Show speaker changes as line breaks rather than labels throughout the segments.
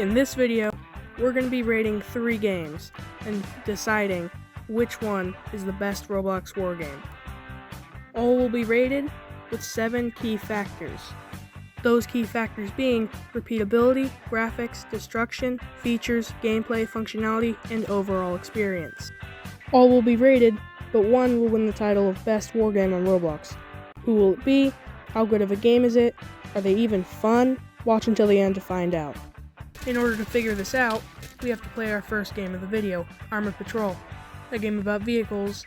In this video, we're going to be rating 3 games and deciding which one is the best Roblox war game. All will be rated with 7 key factors. Those key factors being repeatability, graphics, destruction, features, gameplay, functionality, and overall experience. All will be rated, but one will win the title of best war game on Roblox. Who will it be? How good of a game is it? Are they even fun? Watch until the end to find out. In order to figure this out, we have to play our first game of the video, Armored Patrol, a game about vehicles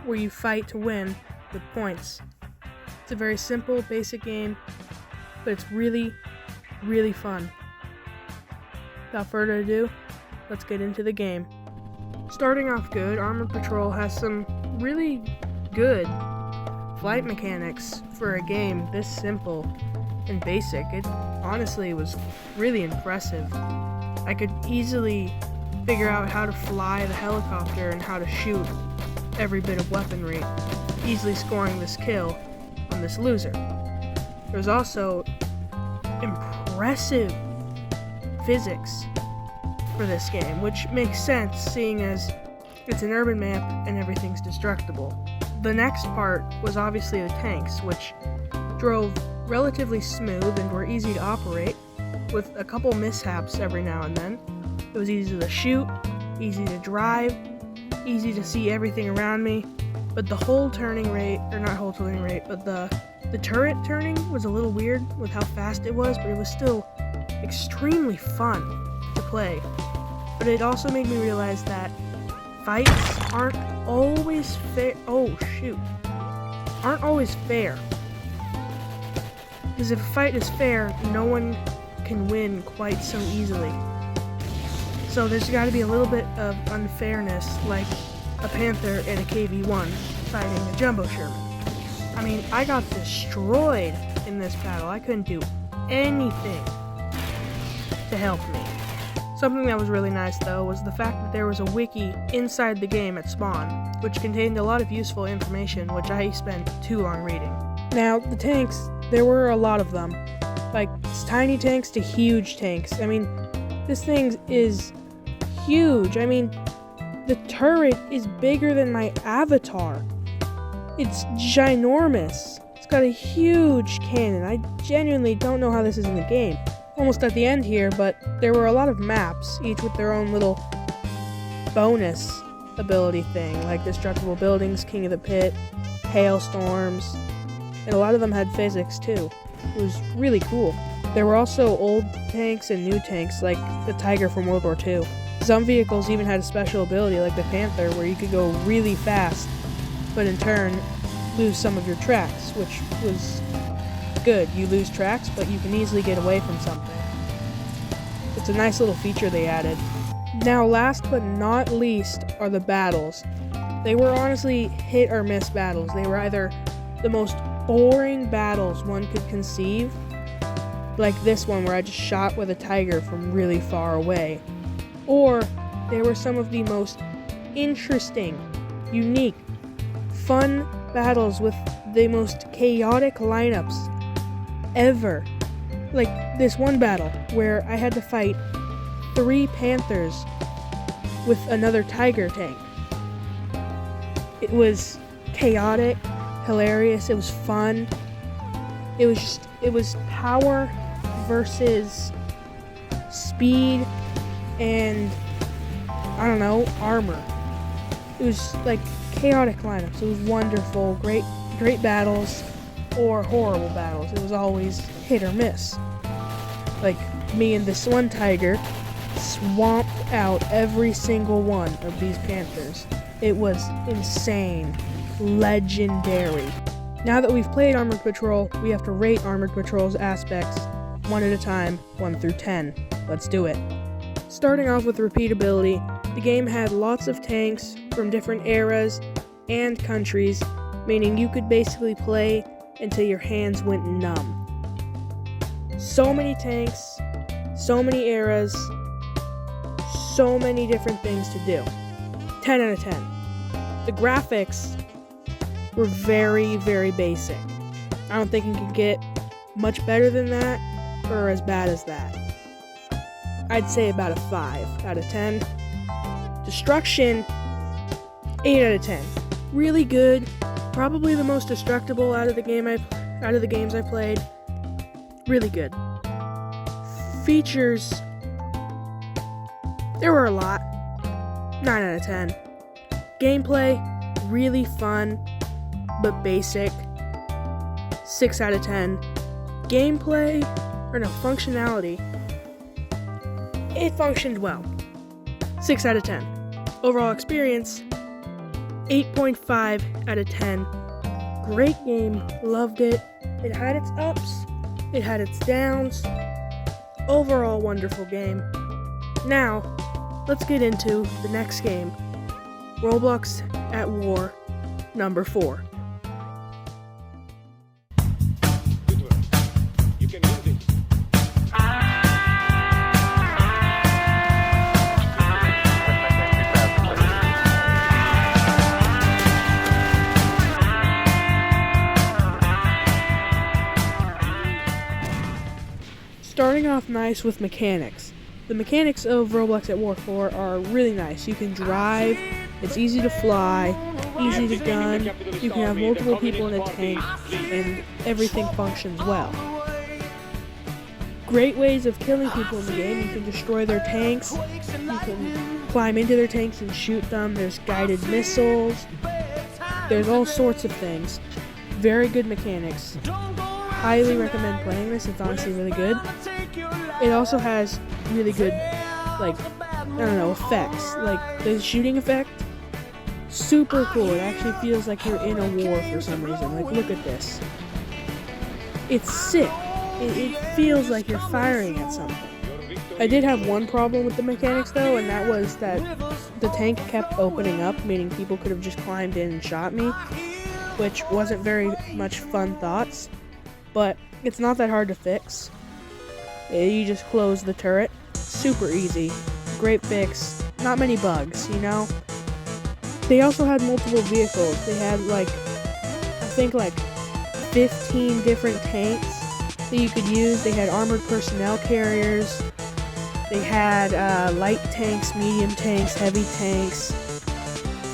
where you fight to win with points. It's a very simple, basic game, but it's really, really fun. Without further ado, let's get into the game. Starting off good, Armored Patrol has some really good flight mechanics for a game this simple and basic. It honestly was really impressive. I could easily figure out how to fly the helicopter and how to shoot every bit of weaponry, easily scoring this kill on this loser. There was also impressive physics for this game, which makes sense seeing as it's an urban map and everything's destructible. The next part was obviously the tanks, which drove relatively smooth and were easy to operate, with a couple mishaps every now and then. It was easy to shoot, easy to drive, easy to see everything around me, but the whole turning rate, or not whole turning rate, but the turret turning was a little weird with how fast it was, but it was still extremely fun to play. But it also made me realize that fights aren't always fair. Aren't always fair. Because if a fight is fair, no one can win quite so easily. So there's got to be a little bit of unfairness, like a Panther and a KV-1 fighting a Jumbo Sherman. I mean, I got destroyed in this battle. I couldn't do anything to help me. Something that was really nice, though, was the fact that there was a wiki inside the game at spawn, which contained a lot of useful information, which I spent too long reading. Now, the tanks, there were a lot of them. Like, tiny tanks to huge tanks. I mean, this thing is huge. I mean, the turret is bigger than my avatar. It's ginormous. It's got a huge cannon. I genuinely don't know how this is in the game. Almost at the end here, but there were a lot of maps, each with their own little bonus ability thing, like destructible buildings, King of the Pit, hailstorms, and a lot of them had physics too. It was really cool. There were also old tanks and new tanks, like the Tiger from World War II. Some vehicles even had a special ability, like the Panther, where you could go really fast, but in turn lose some of your tracks, which was good. You lose tracks, but you can easily get away from something. It's a nice little feature they added. Now, last but not least are the battles. They were honestly hit or miss battles. They were either the most boring battles one could conceive, like this one where I just shot with a Tiger from really far away, or they were some of the most interesting, unique, fun battles with the most chaotic lineups ever. Like this one battle where I had to fight 3 Panthers with another Tiger tank. It was chaotic, hilarious, it was fun. It was power versus speed and, I don't know, armor. It was like chaotic lineups. It was wonderful, great battles, or horrible battles. It was always hit or miss. Like me and this one Tiger swamped out every single one of these Panthers. It was insane, legendary. Now that we've played Armored Patrol, we have to rate Armored Patrol's aspects one at a time, 1 through 10. Let's do it. Starting off with repeatability, the game had lots of tanks from different eras and countries, meaning you could basically play until your hands went numb. So many tanks, so many eras, so many different things to do. 10 out of 10. The graphics were very, very basic. I don't think it can get much better than that, or as bad as that. I'd say about a 5 out of 10. Destruction, 8 out of 10. Really good. Probably the most destructible out of the games I played. Really good. Features, there were a lot. 9 out of 10. Gameplay, really fun, but basic. 6 out of 10. Functionality, it functioned well. 6 out of 10. Overall experience, 8.5 out of 10. Great game, loved it. It had its ups, it had its downs. Overall wonderful game. Now, let's get into the next game, Roblox at War number 4. Starting off nice with mechanics. The mechanics of Roblox at War 4 are really nice. You can drive, it's easy to fly, easy to gun, you can have multiple people in a tank, and everything functions well. Great ways of killing people in the game. You can destroy their tanks, you can climb into their tanks and shoot them, there's guided missiles, there's all sorts of things. Very good mechanics. Highly recommend playing this, it's honestly really good. It also has really good, effects. Like, the shooting effect, super cool. It actually feels like you're in a war for some reason. Like, look at this. It's sick. It feels like you're firing at something. I did have one problem with the mechanics, though, and that was that the tank kept opening up, meaning people could have just climbed in and shot me, which wasn't very much fun thoughts. But it's not that hard to fix. You just close the turret. Super easy. Great fix. Not many bugs, you know? They also had multiple vehicles. They had, 15 different tanks that you could use. They had armored personnel carriers. They had light tanks, medium tanks, heavy tanks.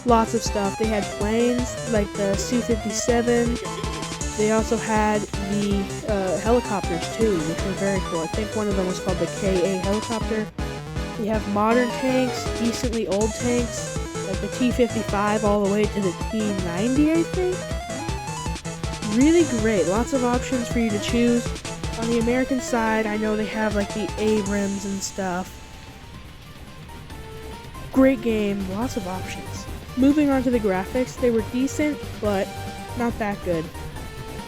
Lots of stuff. They had planes, like the Su-57. They also had the helicopters too, which were very cool. I think one of them was called the KA helicopter. They have modern tanks, decently old tanks, like the T-55 all the way to the T-90, I think. Really great, lots of options for you to choose. On the American side, I know they have like the Abrams and stuff. Great game, lots of options. Moving on to the graphics, they were decent, but not that good.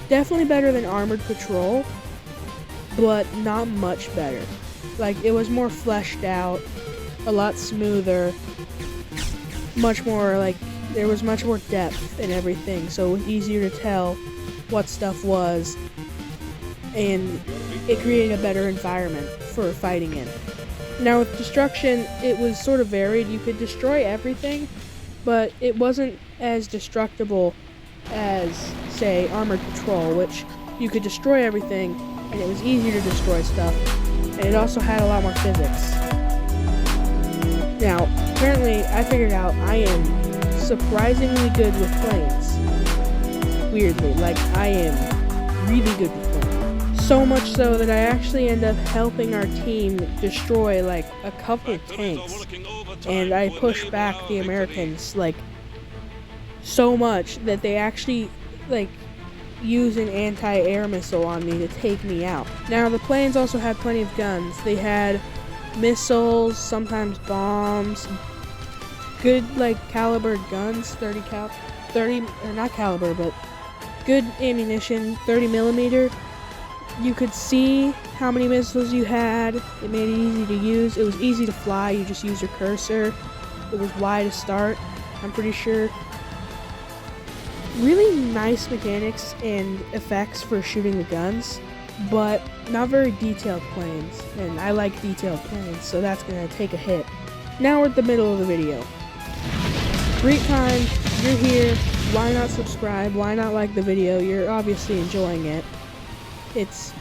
Definitely better than Armored Patrol, but not much better. Like, it was more fleshed out, a lot smoother, much more, there was much more depth in everything, so it was easier to tell what stuff was, and it created a better environment for fighting in. Now, with destruction, it was sort of varied. You could destroy everything, but it wasn't as destructible as, say, Armored Patrol, which you could destroy everything, and it was easier to destroy stuff, and it also had a lot more physics. Now, apparently, I figured out I am surprisingly good with planes. Weirdly, I am really good with planes. So much so that I actually end up helping our team destroy, a couple of tanks, and I push back the Americans, so much that they actually, use an anti-air missile on me to take me out. Now, the planes also had plenty of guns. They had missiles, sometimes bombs, good, caliber guns, 30, or not caliber, but good ammunition, 30 millimeter. You could see how many missiles you had. It made it easy to use. It was easy to fly. You just use your cursor. It was Y to start, I'm pretty sure. Really nice mechanics and effects for shooting the guns, but not very detailed planes, and I like detailed planes, so that's going to take a hit. Now we're at the middle of the video. Great time, you're here, why not subscribe, why not like the video? You're obviously enjoying it. It's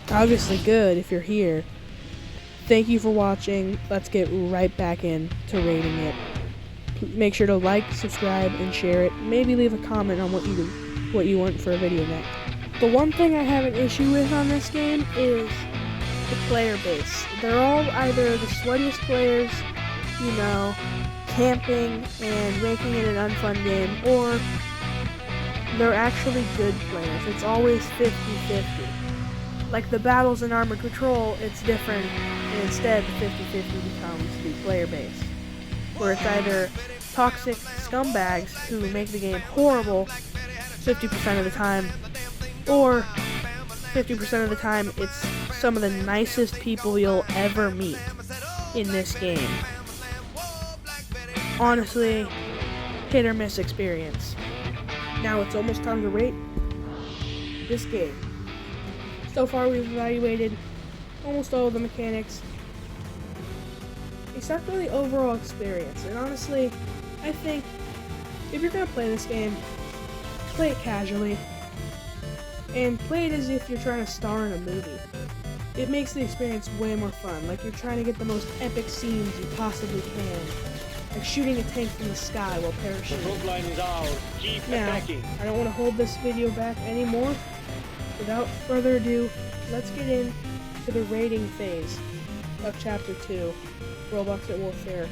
obviously good if you're here. Thank you for watching. Let's get right back into rating it. Make sure to like, subscribe, and share it. Maybe leave a comment on what you want for a video next. The one thing I have an issue with on this game is the player base. They're all either the sweatiest players, you know, camping and making it an unfun game, or they're actually good players. It's always 50-50. Like the battles in Armored Patrol, it's different, and instead the 50-50 becomes the player base, where it's either toxic scumbags who make the game horrible 50% of the time, or 50% of the time it's some of the nicest people you'll ever meet in this game. Honestly, hit or miss experience. Now it's almost time to rate this game. So far we've evaluated almost all of the mechanics, except for the overall experience. And honestly, I think if you're going to play this game, play it casually, and play it as if you're trying to star in a movie. It makes the experience way more fun, like you're trying to get the most epic scenes you possibly can, like shooting a tank from the sky while parachuting.
The front line is ours. Keep
now,
attacking.
I don't want to hold this video back anymore. Without further ado, let's get into the rating phase of Chapter 2, Roblox at Warfare,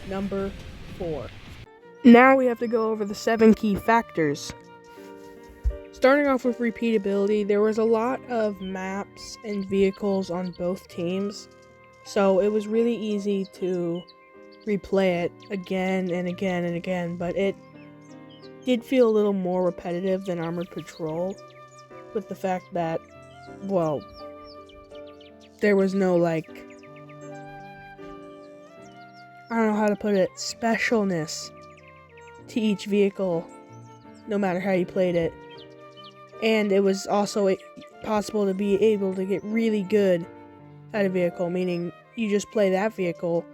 number 4. Now we have to go over the 7 key factors. Starting off with repeatability, there was a lot of maps and vehicles on both teams, so it was really easy to replay it again and again and again, but it did feel a little more repetitive than Armored Patrol, with the fact that, well, there was no, like, I don't know how to put it, specialness to each vehicle, no matter how you played it. And it was also possible to be able to get really good at a vehicle, meaning you just play that vehicle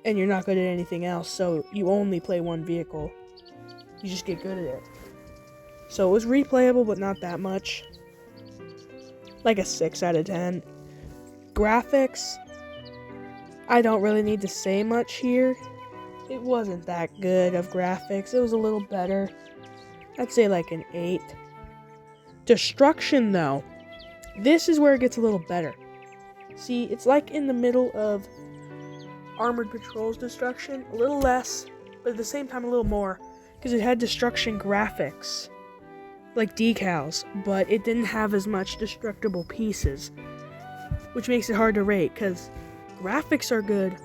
and you're not good at anything else, so you only play one vehicle. You just get good at it. So it was replayable, but not that much. Like a 6 out of 10. Graphics, I don't really need to say much here. It wasn't that good of graphics. It was a little better. I'd say like an 8. Destruction, though, this is where it gets a little better. See, it's like in the middle of Armored Patrol's destruction, a little less, but at the same time a little more, because it had destruction graphics, like decals, but it didn't have as much destructible pieces, which makes it hard to rate, because graphics are good,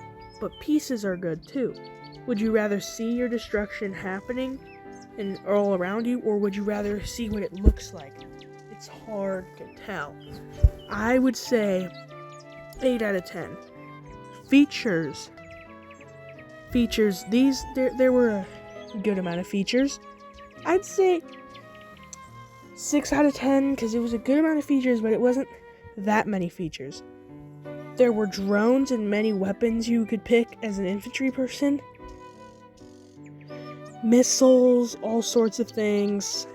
but pieces are good too. Would you rather see your destruction happening and all around you, or would you rather see what it looks like? It's hard to tell. I would say 8 out of 10. Features, there were a good amount of features. I'd say 6 out of 10, because it was a good amount of features, but it wasn't that many features. There were drones and many weapons you could pick as an infantry person. Missiles, all sorts of things.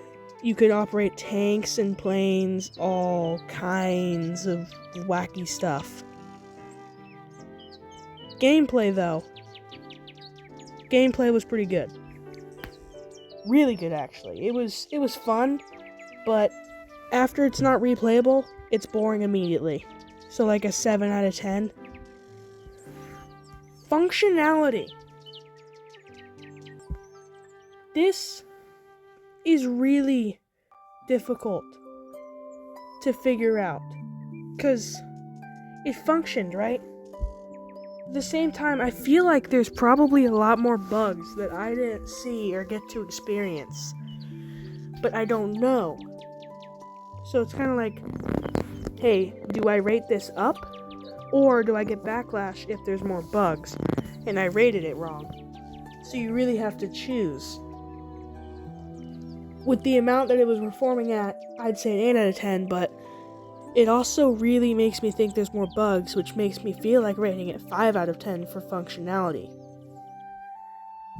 You could operate tanks and planes, all kinds of wacky stuff. Gameplay, though. Gameplay was pretty good. Really good, actually. It was fun, but after it's not replayable, it's boring immediately. So like a 7 out of 10. Functionality. This is really difficult to figure out, because it functioned, right? At the same time, I feel like there's probably a lot more bugs that I didn't see or get to experience, but I don't know. So it's kind of like, hey, do I rate this up, or do I get backlash if there's more bugs and I rated it wrong? So you really have to choose. With the amount that it was performing at, I'd say an 8 out of 10, but it also really makes me think there's more bugs, which makes me feel like rating it 5 out of 10 for functionality.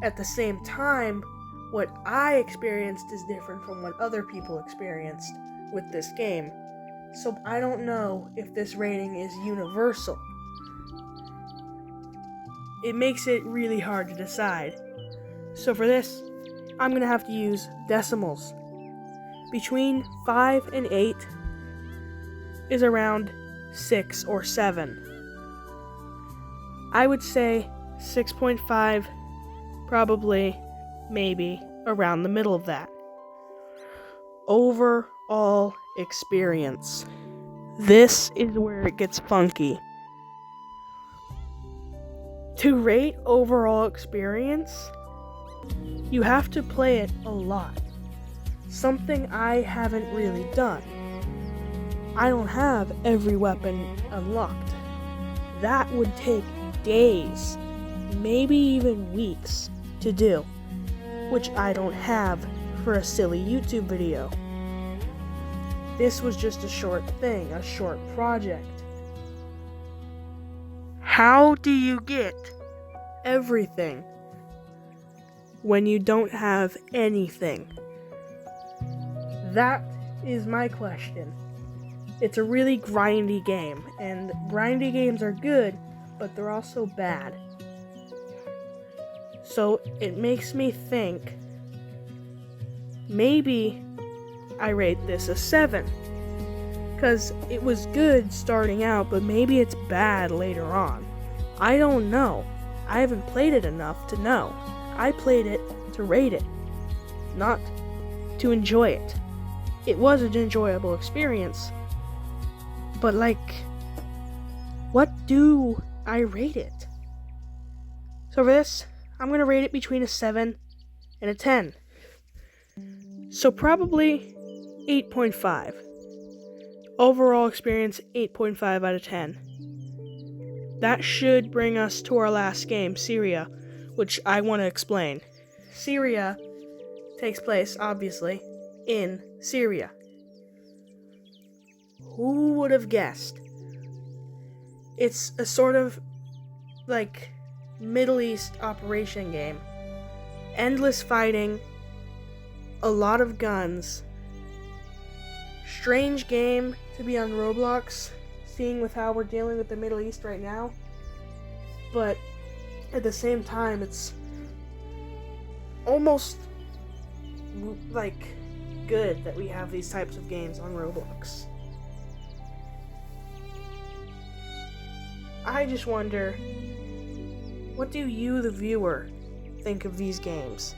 At the same time, what I experienced is different from what other people experienced with this game. So I don't know if this rating is universal. it makes it really hard to decide. So for this, I'm going to have to use decimals. Between 5 and 8 is around 6 or 7. I would say 6.5, probably, maybe, around the middle of that. Overall experience. This is where it gets funky. To rate overall experience, you have to play it a lot. Something I haven't really done. I don't have every weapon unlocked. That would take days, maybe even weeks to do, which I don't have for a silly YouTube video. This was just a short thing, a short project. How do you get everything when you don't have anything? That is my question. It's a really grindy game, and grindy games are good, but they're also bad. So it makes me think, maybe I rate this a 7. Because it was good starting out, but maybe it's bad later on. I don't know. I haven't played it enough to know. I played it to rate it, not to enjoy it. It was an enjoyable experience, but what do I rate it? So for this, I'm going to rate it between a 7 and a 10. So probably 8.5. Overall experience, 8.5 out of 10. That should bring us to our last game, Syria, which I want to explain. Syria takes place, obviously, in Syria. Who would have guessed? It's a sort of, Middle East operation game. Endless fighting, a lot of guns. Strange game to be on Roblox, seeing with how we're dealing with the Middle East right now. But at the same time, it's almost good that we have these types of games on Roblox. I just wonder, what do you, the viewer, think of these games?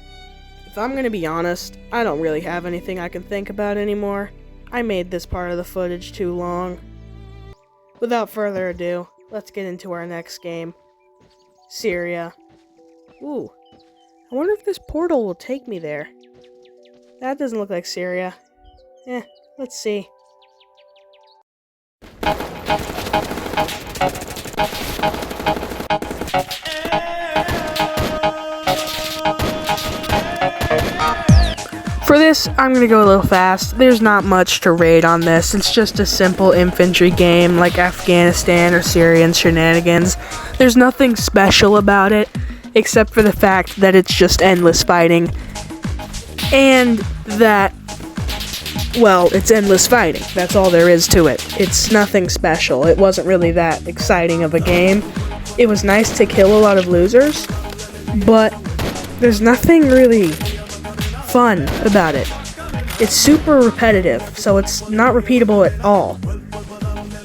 If I'm gonna be honest, I don't really have anything I can think about anymore. I made this part of the footage too long. Without further ado, let's get into our next game. Syria. Ooh, I wonder if this portal will take me there. That doesn't look like Syria. Let's see. For this, I'm gonna go a little fast. There's not much to rate on this. It's just a simple infantry game like Afghanistan or Syrian shenanigans. There's nothing special about it, except for the fact that it's just endless fighting. And that, it's endless fighting. That's all there is to it. It's nothing special. It wasn't really that exciting of a game. It was nice to kill a lot of losers, but there's nothing really fun about it. It's super repetitive, so it's not repeatable at all.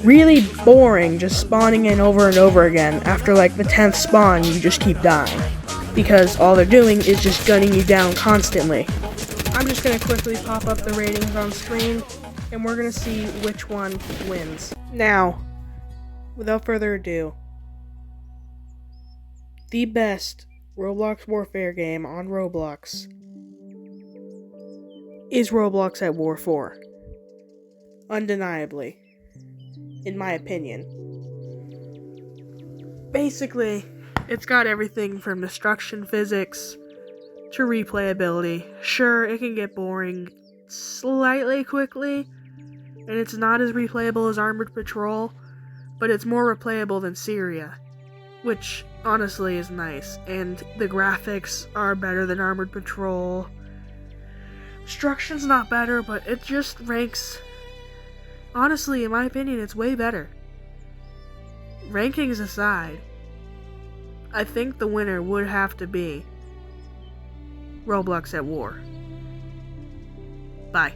Really boring just spawning in over and over again. After the 10th spawn, you just keep dying, because all they're doing is just gunning you down constantly. I'm just going to quickly pop up the ratings on screen, and we're going to see which one wins. Now, without further ado, the best Roblox Warfare game on Roblox is Roblox at War 4. Undeniably. In my opinion. Basically, it's got everything from destruction physics to replayability. Sure, it can get boring slightly quickly, and it's not as replayable as Armored Patrol, but it's more replayable than Syria, which honestly is nice, and the graphics are better than Armored Patrol. Destruction's not better, but it just ranks, honestly, in my opinion, it's way better. Rankings aside, I think the winner would have to be Roblox at War. Bye.